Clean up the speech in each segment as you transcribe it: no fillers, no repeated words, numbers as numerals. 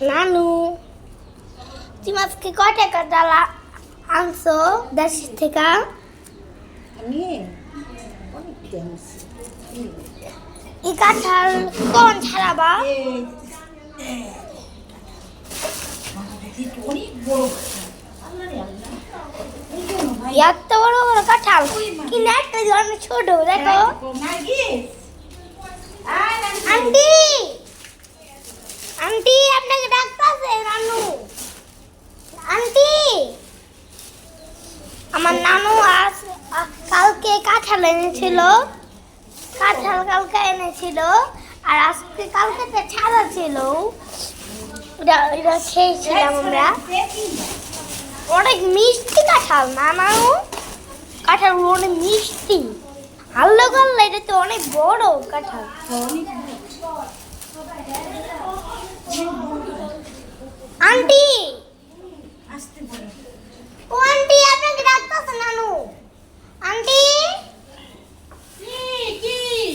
নানু, তুমি আজকে কয় টাকা ডালা আনছো দেশ থেকে? আমি অনেক জানিস এই কাঁঠাল কোন ছাড়াবা? অনেক বড় এত বড় বড় কাঁঠাল কিন্তু একটা অনেক ছোট, দেখো। আন্টি, আন্টি আপনাকে ডাকতেছে নানু। আন্টি, আমার নানু আজ কালকে কাঁঠাল এনেছিল, কাঁঠাল কালকে এনেছিল, আর আজকে কালকে ছাড়া ছিল। এটা খেয়েছিলাম আমরা। অনেক মিষ্টি কাঁঠাল না নানু? কাঁঠাল অনেক মিষ্টি। হাল্লা করলে এটা তো অনেক বড় কাঁঠাল। আন্টি, ও আন্টি আপনাকে ডাকতেছে নানু। আন্টি,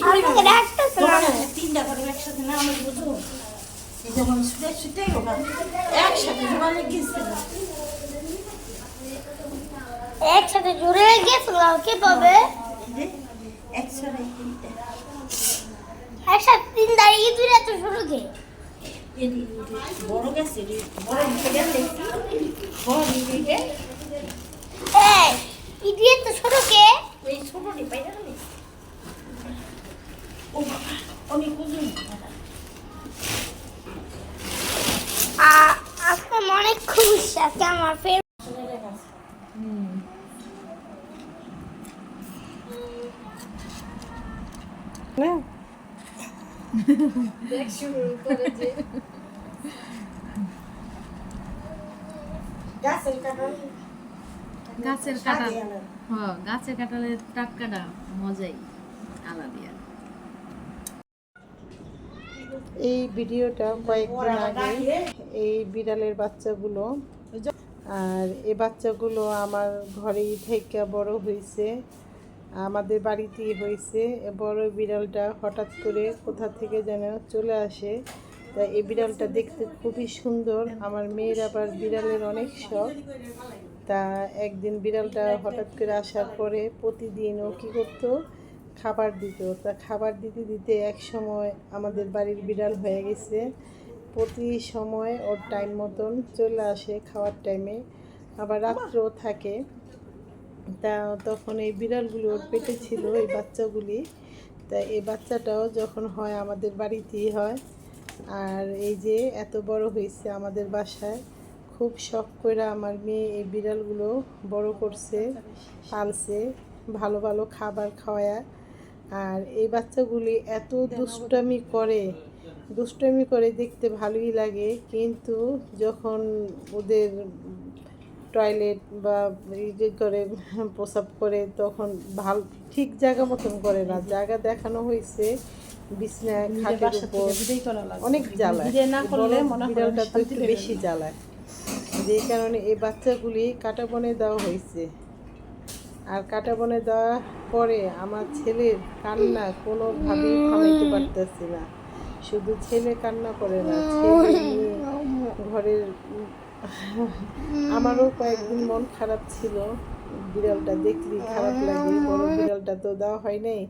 আপনাকে ডাকতেছে নানু। তিনটা করে একসাথে না আমি বুঝবো যেমন শুতে শুতে একসাথে জোয়ালে গেছিল একসাথে জুড়ে গেছিল কি পাবে? একসাথে একসাথে তিন তারিখে জুড়ে তো শুরু কে বড় গেছে বড় গেছে বড় দিকে এই ইডিয়ে তো শুরু কে? এই ছোটটি পাইরা নে ও বাবা অনেক ওজন আজকে মনে খুশি আজকে আমার ফের দেখ শুরু করে যে গাছের কাঁঠাল গাছের কাঁঠাল, হ্যাঁ গাছের কাঁঠালের টাটকাটা মজাই আলাদা। এই ভিডিওটা কয়েকদিন আগে এই বিড়ালের বাচ্চাগুলো, আর এই বাচ্চাগুলো আমার ঘরেই থেকে বড় হয়েছে, আমাদের বাড়িতেই হয়েছে। বড় বিড়ালটা হঠাৎ করে কোথা থেকে যেন চলে আসে। তা এই বিড়ালটা দেখতে খুবই সুন্দর। আমার মেয়ের আবার বিড়ালের অনেক শখ। তা একদিন বিড়ালটা হঠাৎ করে আসার পরে প্রতিদিন ও কী করতো, খাবার দিত। তা খাবার দিতে দিতে এক সময় আমাদের বাড়ির বিড়াল হয়ে গেছে। প্রতি সময় ওর টাইম মতন চলে আসে খাওয়ার টাইমে, আবার রাত্রেও থাকে। তা তখন এই বিড়ালগুলো ওর পেটে ছিল, এই বাচ্চাগুলি। তা এই বাচ্চাটাও যখন হয় আমাদের বাড়িতেই হয়। আর এই যে এত বড় হয়েছে আমাদের বাসায়, খুব শখ করে আমার মেয়ে এই বিড়ালগুলো বড় করছে, পালছে, ভালো ভালো খাবার খাওয়ায়। আর এই বাচ্চাগুলি এত দুষ্টামি করে দেখতে ভালোই লাগে, কিন্তু যখন ওদের টয়লেট বা ইয়ে করে প্রসাব করে তখন ঠিক জায়গা মতন করে না। জায়গা দেখানো হয়েছে বিছনা খাটের উপর, অনেক জ্বালায়। বিড়ালটা তো একটু বেশি জ্বালায়, যেই কারণে এই বাচ্চাগুলি কাটা বনে দেওয়া হয়েছে। আর কাটা বনে দেওয়ার পরে আমার ছেলের কান্না কোনোভাবেই থামাইতে পারতেছি না। শুধু ছেলে কান্না করে না, ছেলে নিয়ে ঘরের আমারও কয়েকদিন মন খারাপ ছিল। বিড়ালটা দেখলেই খারাপ লাগে। বড় বিড়ালটা তো দেওয়া হয় নাই,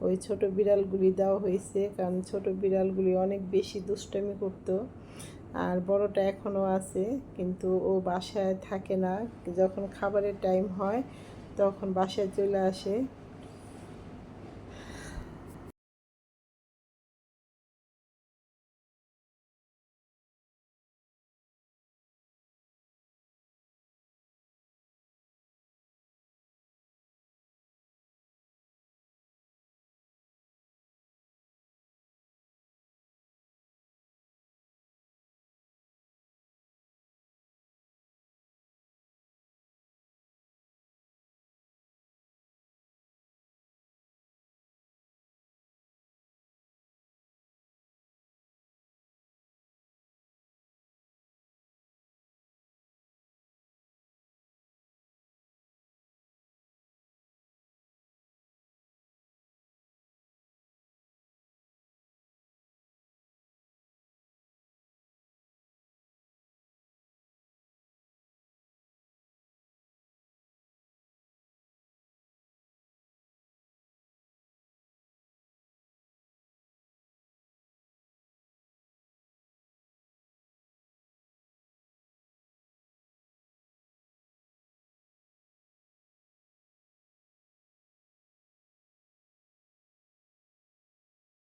ওই ছোট বিড়ালগুলি দেওয়া হয়েছে, কারণ ছোট বিড়ালগুলি অনেক বেশি দুষ্টামি করতো। আর বড়টা এখনও আছে, কিন্তু ও বাসায় থাকে না। যখন খাবারের টাইম হয় তখন বাসায় চলে আসে।